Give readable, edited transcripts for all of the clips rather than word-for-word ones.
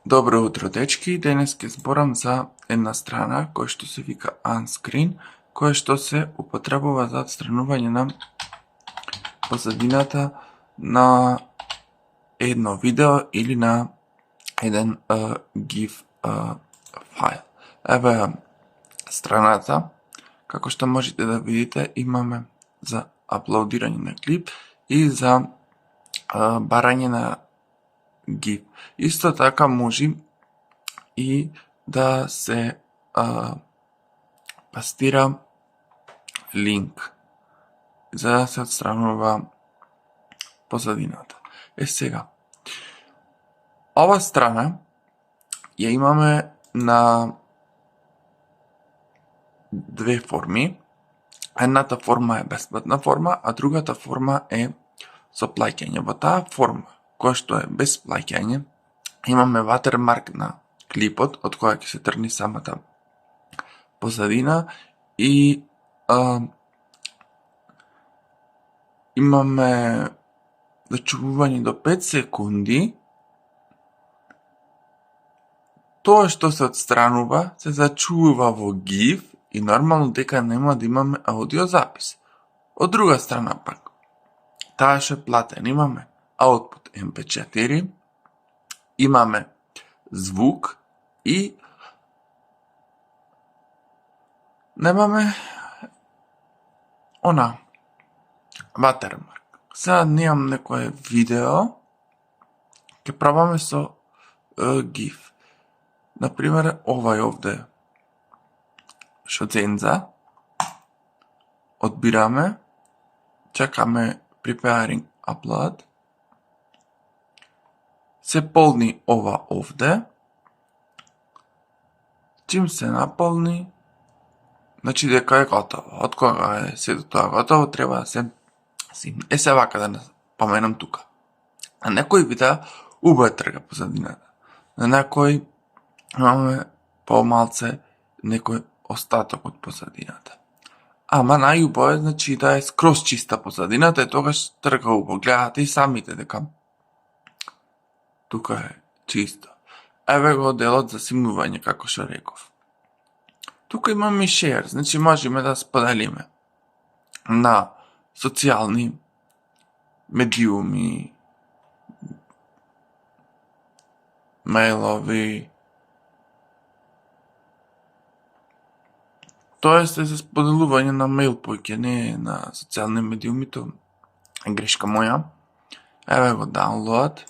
Добро утро, дечки. Денес ќе зборам за една страна која што се вика Unscreen, која што се употребува за отстранување на позадината на едно видео или на еден GIF файл. Еве страната. Како што можете да видите, имаме за аплодирање на клип и за барање на GIF. Исто така може и да се пастира линк за да се отстранува позадината. Сега, ова страна ја имаме на две форми. Едната форма е бесплатна форма, а другата форма е со плаќање. Во таа форма, која што е без плаќање, имаме ватермарк на клипот, од која ќе се тргне самата позадина и имаме зачувување до 5 секунди. Тоа што се отстранува се зачува во GIF и нормално дека нема да имаме аудиозапис. Од друга страна пак, таа што е платен, имаме output MP4, имаме звук и немаме ватермарк. Сега немам некое видео, ќе пробаме со GIF. Например, овај овде што ценза, одбираме, чекаме preparing upload, се полни ова овде, чим се наполни, значи дека е готово. Од кога е сето тоа готово, треба да се симне. Се вака да напоменам тука. На некои видеа убаво трга позадината. На некои имаме помалце некој остаток од позадината. Ама најубаво е, значи, да е скроз чиста позадината и тогаш трга убаво. Гледате и самите дека тука е чисто. Еве го делот за симнување, како што реков. Тука имаме и share, значи можеме да споделиме на социјални медиуми, мејлови, тоест е за споделување на мејл поќе, не на социјални медиуми, тоа е грешка моја. Еве го download,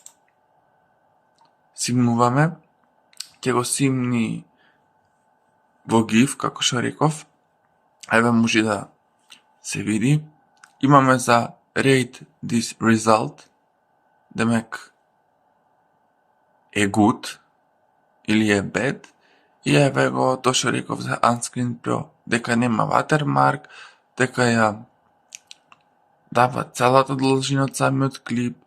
симнуваме, ќе го симни во GIF, како што реков. Еве може да се види. Имаме за rate this result, демек е good или е bad. И еве го тоа што реков за Unscreen Pro, дека нема ватермарк, дека ја дава целата должина од самиот клип,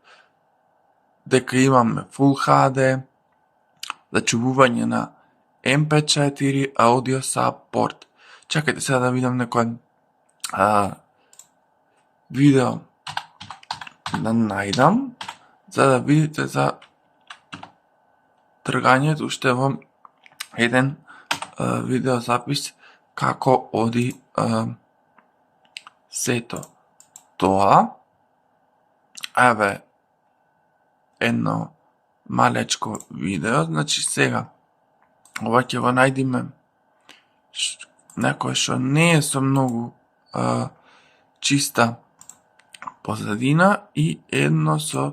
дека имаме Full HD, зачувување на MP4, аудио support. Чакајте сега да видам некој видео да најдам, за да видите за тргањето уште во еден видеозапис како оди сето тоа. Еве едно малечко видео, значи сега ова ќе го најдиме некој што не е со многу чиста позадина и едно со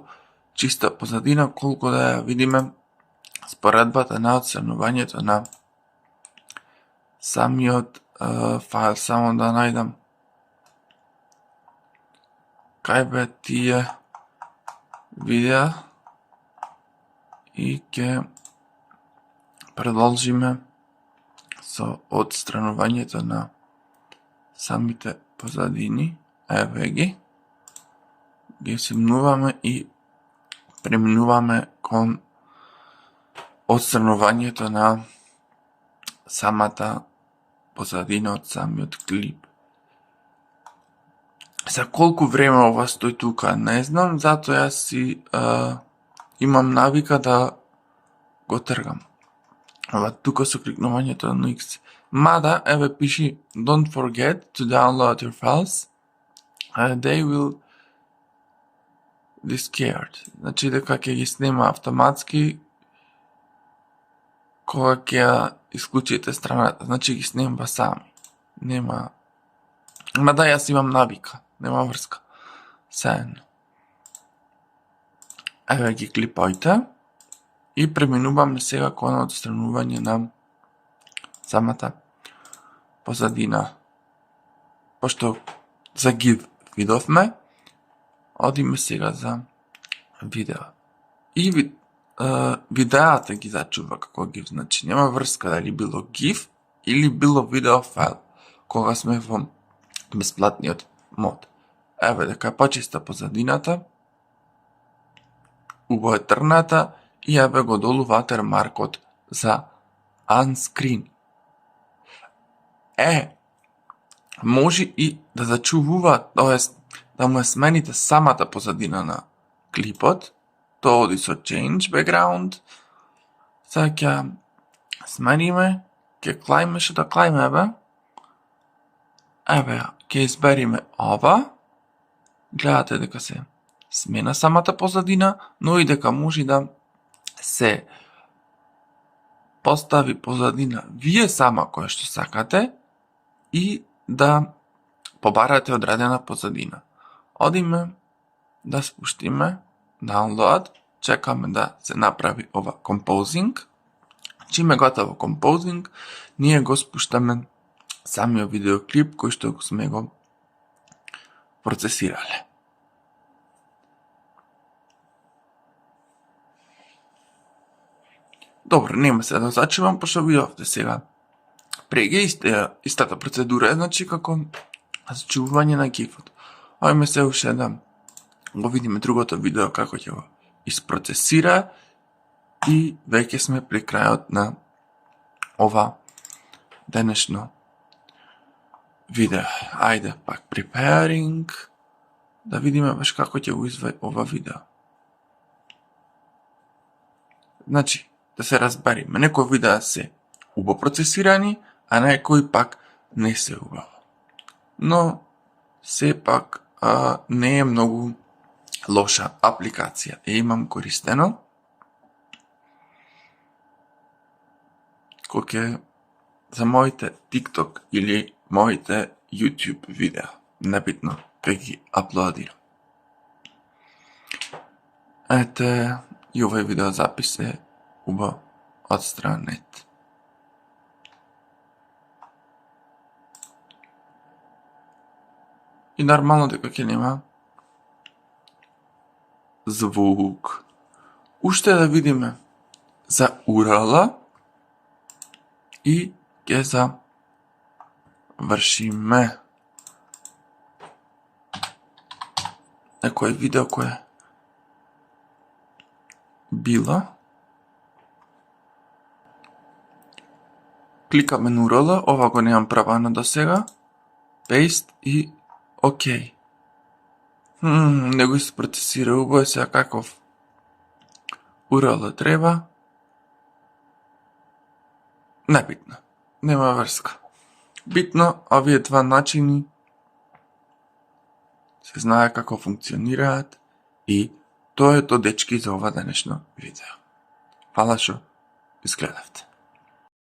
чиста позадина, колку да ја видиме споредбата на отстранувањето на самиот файл. Само да најдам кај бе тие видеа и ќе продолжиме со отстранувањето на самите позадини. Еве ги симнуваме и преминуваме кон отстранувањето на самата позадина од самиот клип. За колку време ова стои тука, не знам, затоа јас си имам навика да го тргам. Ова тука со кликнувањето на X. Мада, еве пиши don't forget to download your files. They will discard. Значи дека ќе ги снима автоматски кога ќе ја исклучите страната. Значи ги снимба сами. Нема... Мада јас имам навика. Нема врска. Саедно. Еве ги клипајте. И преминуваме сега кон отстранување на самата позадина. Пошто за GIF видовме, одиме сега за видео. И видеата ги зачува како GIF, значи нема врска дали било GIF или било видео файл, кога сме во бесплатниот мод. Еве дека е почиста позадината, убаво е трната, и еве го долу ватермаркот за unscreen. Може и да зачувува, тоест да му смените самата позадина на клипот, тоа оди со change background. Сега ќе смениме, ќе клајме што да клајме, еве, ќе избериме ова. Гледате дека се смена самата позадина, но и дека може да се постави позадина вие сама која што сакате и да побарате одредена позадина. Одиме да спуштиме download, чекаме да се направи ова composing. Чиме готово composing, ние го спуштаме самиот видеоклип кој што сме го процесирале. Добро, нема се да зачувам, пошто видовте сега. Преге истата процедура, значи како зачувување на GIF-от. Ајме се уште да го видиме другото видео како ќе го isprocesira и веќе сме при крајот на ова денешно видео. Ајде пак preparing, да видиме баш како ќе го извади ова видео. Значи, да се разбериме, некои видеа се убаво процесирани, а некои пак не се убаво. Но, сепак, не е многу лоша апликација. Имам користено. Кога за моите TikTok или моите YouTube видеа. Небитно, кога ги аплодирам. Ете, и овој видеозапис е убаво отстранет. И нормално дека ќе нема звук. Уште да видиме за URL и ќе завршиме. Некој видео кој било. Кликаме на URL, ова го немам правано до сега. Paste и ОК. Не го isprocesira, убаво е сега каков URL треба. Небитно. Нема врска. Битно, овие два начини се знае како функционираат и тоа е то, дечки, за ова денешно видео. Фала што изгледавте.